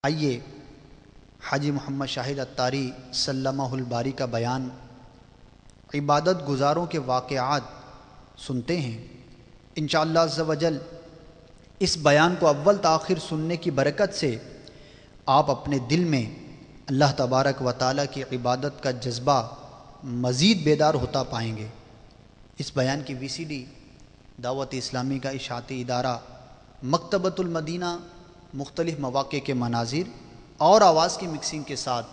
آئیے حاجی محمد شاہد عطاری سلمہ الباری کا بیان عبادت گزاروں کے واقعات سنتے ہیں۔ انشاءاللہ عز و جل اس بیان کو اول تاخیر سننے کی برکت سے آپ اپنے دل میں اللہ تبارک و تعالیٰ کی عبادت کا جذبہ مزید بیدار ہوتا پائیں گے۔ اس بیان کی VCD دعوت اسلامی کا اشاعتی ادارہ مکتبۃ المدینہ مختلف مواقع کے مناظر اور آواز کی مکسنگ کے ساتھ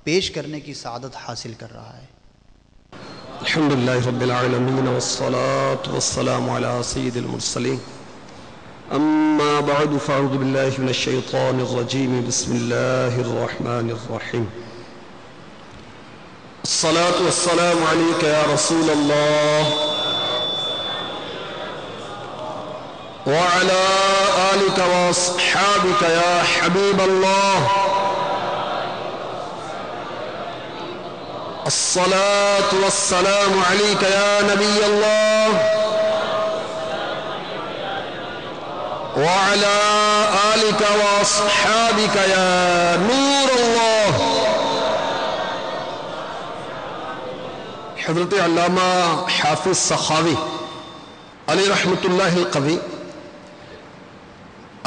پیش کرنے کی سعادت حاصل کر رہا ہے۔ الحمدللہ رب العالمین والصلاة والسلام علی سید المرسلین، اما بعد فاعوذ باللہ من الشیطان الرجیم، بسم اللہ الرحمن الرحیم۔ الصلاة والسلام علیک یا رسول اللہ وعلى آلك وأصحابك يا حبيب الله، الصلاة والسلام عليك يا نبي الله وعلى آلك وأصحابك يا نور الله۔ حضرت علامہ حافظ سخاوی علیہ رحمت اللہ القوی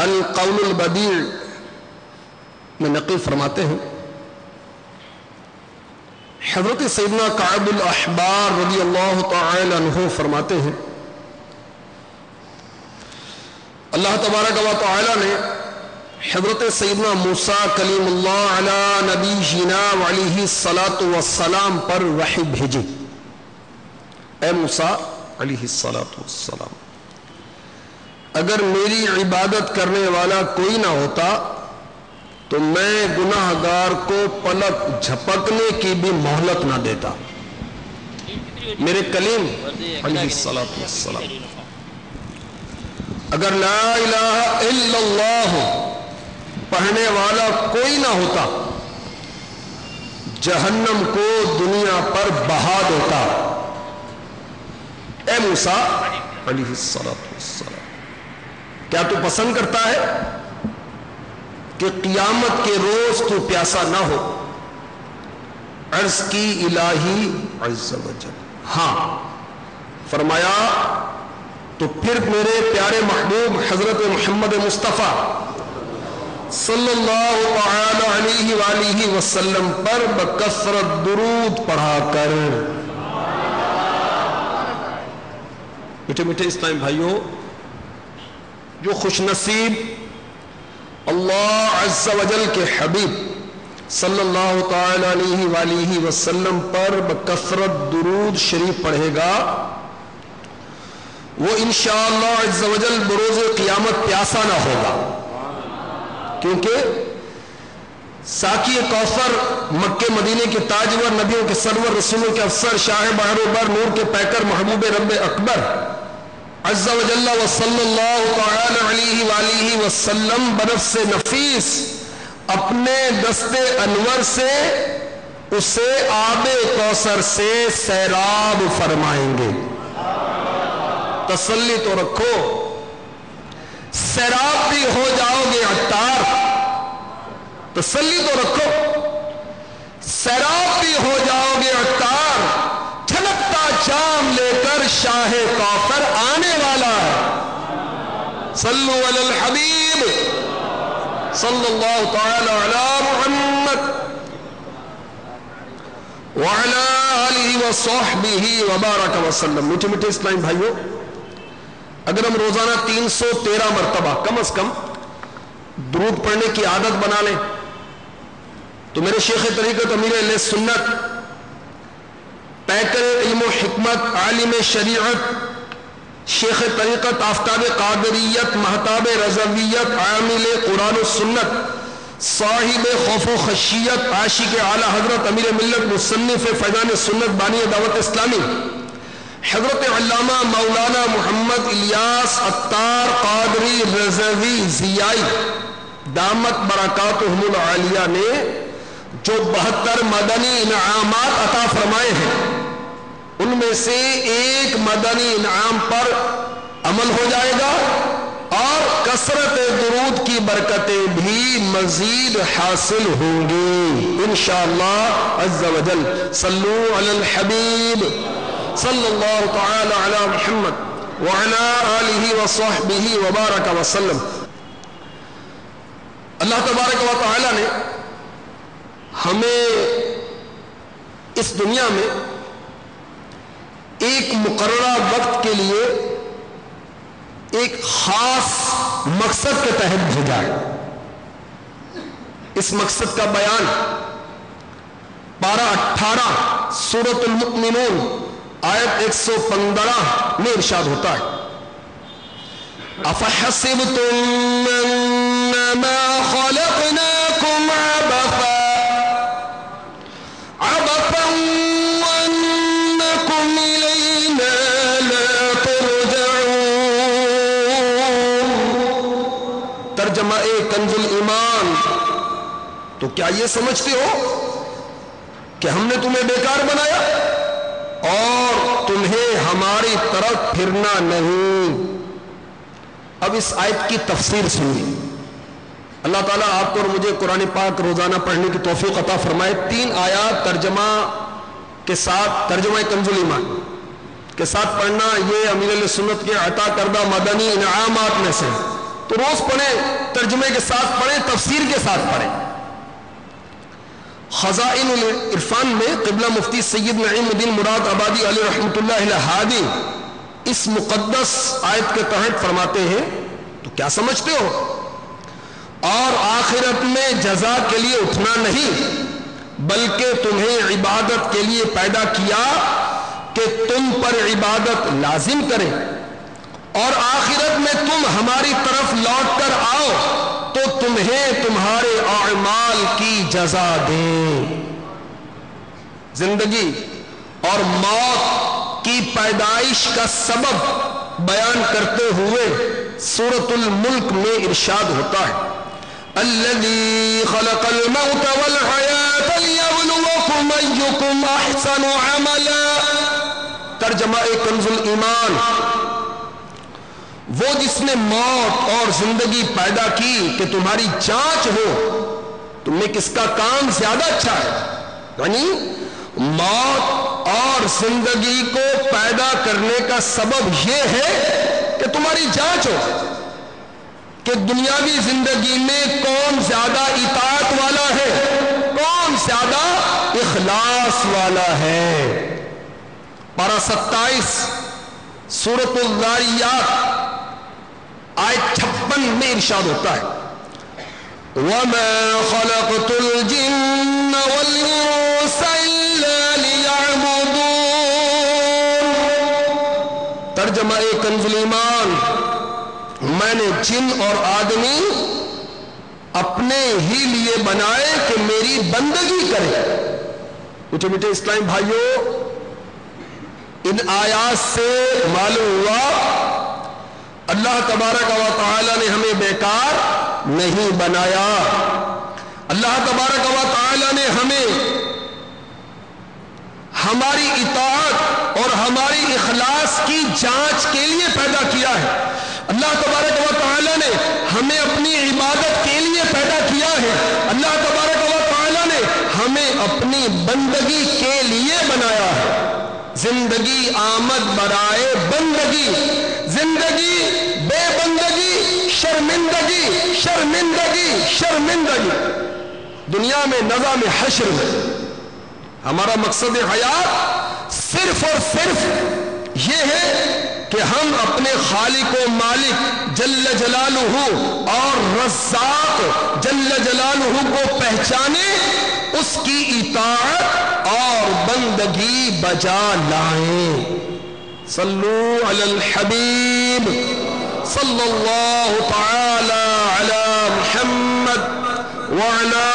القول البدیع میں نقل فرماتے ہیں، حضرت سیدنا کعب الاحبار رضی اللہ تعالی عنہ فرماتے ہیں، اللہ تبارک و تعالی نے حضرت سیدنا موسیٰ کلیم اللہ علی نبینا وعلیہ الصلاۃ والسلام پر وحی بھیجی۔ اے موسیٰ علیہ الصلاۃ والسلام، اگر میری عبادت کرنے والا کوئی نہ ہوتا تو میں گناہ گار کو پلک جھپکنے کی بھی مہلت نہ دیتا۔ میرے کلیم علیہ الصلاۃ والسلام، اگر لا الہ الا اللہ پڑھنے والا کوئی نہ ہوتا جہنم کو دنیا پر بہا دیتا۔ اے موسیٰ علیہ الصلاۃ والسلام، کیا تو پسند کرتا ہے کہ قیامت کے روز تو پیاسا نہ ہو؟ عرض کی الہی عز و جل، ہاں۔ فرمایا تو پھر میرے پیارے محبوب حضرت محمد مصطفیٰ صلی اللہ تعالی علیہ وآلہ وسلم پر بکثرت درود پڑھا کر۔ میٹھے میٹھے اسلام بھائیوں، جو خوش نصیب اللہ عز و جل کے حبیب صلی اللہ تعالی علیہ وآلہ وسلم پر بکثرت درود شریف پڑھے گا، وہ انشاءاللہ عز و جل بروز قیامت پیاسا نہ ہوگا، کیونکہ ساقی کوثر مکہ مدینے کے تاجور، نبیوں کے سرور، رسولوں کے افسر، شاہ بحر و بر، نور کے پیکر، محبوب رب اکبر عز و جل و صلی اللہ تعالی علیہ وآلہ وسلم بنفس نفیس اپنے دست انور سے اسے آب کوثر سے سیراب فرمائیں گے۔ تسلی تو رکھو، سیراب بھی ہو جاؤ گے عطار، تسلی تو رکھو، سیراب بھی ہو جاؤ گے عطار، چھلکتا جام لے کر شاہ کوثر آنے والا ہے۔ صلو علی الحبیب صلی اللہ تعالی علی محمد وعلی آلہ وصحبہ وبارک وسلم۔ میٹھے میٹھے اسلام بھائیوں، اگر ہم روزانہ 313 مرتبہ کم از کم درود پڑھنے کی عادت بنا لیں تو میرے شیخ طریقت امیر اہل سنت، پیکر علم و حکمت، عالم شریعت، شیخ طریقت آفتاب قادریت، مہتاب رضویت، عامل قرآن و سنت، صاحب خوف و خشیت، عاشق اعلی حضرت امیر ملت، مصنف فیضان سنت، بانی دعوت اسلامی، حضرت علامہ مولانا محمد الیاس عطار قادری رضوی ضیائی دامت برکاتہم العالیہ نے جو 72 مدنی انعامات عطا فرمائے ہیں، ان میں سے ایک مدنی انعام پر عمل ہو جائے گا اور کثرت درود کی برکتیں بھی مزید حاصل ہوں گی انشاءاللہ عز و جل. صلو علی الحبیب صلی اللہ تعالی علی محمد وعلی آلہ وصحبہ وبارک وسلم. اللہ تبارک و تعالی نے ہمیں اس دنیا میں ایک مقررہ وقت کے لیے ایک خاص مقصد کے تحت بھیجا ہے. اس مقصد کا بیان پارہ 18 سورۃ المؤمنون آیت 115 میں ارشاد ہوتا ہے. افحسبتم انما خلقناکم عبثا وانکم الینا لا ترجعون. ترجمہ کنز الایمان. تو کیا یہ سمجھتے ہو کہ ہم نے تمہیں بیکار بنایا اور تمہیں ہماری طرف پھرنا نہیں؟ اب اس آیت کی تفسیر سنیے. اللہ تعالیٰ آپ کو اور مجھے قرآن پاک روزانہ پڑھنے کی توفیق عطا فرمائے. 3 آیات ترجمہ کے ساتھ، ترجمہ کنز الایمان کے ساتھ پڑھنا یہ امیر اہل سنت کے عطا کردہ مدنی انعامات میں سے. تو روز پڑھیں، ترجمے کے ساتھ پڑھیں، تفسیر کے ساتھ پڑھیں. خزائن العرفان میں قبلہ مفتی سید نعیم الدین مراد آبادی علیہ رحمۃ اللہ الہادی اس مقدس آیت کے تحت فرماتے ہیں تو کیا سمجھتے ہو؟ اور آخرت میں جزا کے لیے اٹھنا نہیں بلکہ تمہیں عبادت کے لیے پیدا کیا کہ تم پر عبادت لازم کریں اور آخرت میں تم ہماری طرف لوٹ کر آؤ تو تمہیں تمہارے اعمال کی جزا دیں. زندگی اور موت کی پیدائش کا سبب بیان کرتے ہوئے سورۃ الملک میں ارشاد ہوتا ہے الذی خلق الموت والحیاۃ لیبلوکم ایکم احسن عملا. ترجمہ کنز الایمان. وہ جس نے موت اور زندگی پیدا کی کہ تمہاری جانچ ہو تم میں کس کا کام زیادہ اچھا ہے. یعنی موت اور زندگی کو پیدا کرنے کا سبب یہ ہے کہ تمہاری جانچ ہو کہ دنیاوی زندگی میں کون زیادہ اطاعت والا ہے، کون زیادہ اخلاص والا ہے. پارہ 27 سورۃ الذاریات آیت 56 میں ارشاد ہوتا ہے وَمَا خَلَقْتُ الْجِنَّ وَالْإِنسَ إِلَّا لِيَعْبُدُونَ. ترجمہ کنز الایمان. میں نے جن اور آدمی اپنے ہی لیے بنائے کہ میری بندگی کرے. مجھے میٹھے اسلام بھائیوں، ان آیات سے معلوم ہوا اللہ تبارک و تعالی نے ہمیں بیکار نہیں بنایا. اللہ تبارک و تعالی نے ہمیں ہماری اطاعت اور ہماری اخلاص کی جانچ کے لیے پیدا کیا ہے. اللہ تبارک و تعالی نے ہمیں اپنی عبادت کے لیے پیدا کیا ہے. اللہ تبارک و تعالی نے ہمیں اپنی بندگی کے لیے بنایا ہے. زندگی آمد برائے بندگی، زندگی بے بندگی شرمندگی، شرمندگی شرمندگی. دنیا میں نظام حشر میں ہمارا مقصد حیات صرف اور صرف یہ ہے کہ ہم اپنے خالق و مالک جل جلالہ اور رزاق جل جلالہ کو پہچانے، اس کی اطاعت اور بندگی بجا لائیں. صلو علی الحبیب صلی اللہ تعالی علی محمد وعلی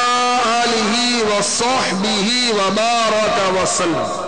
آلہ وصحبہ وبارک وسلم.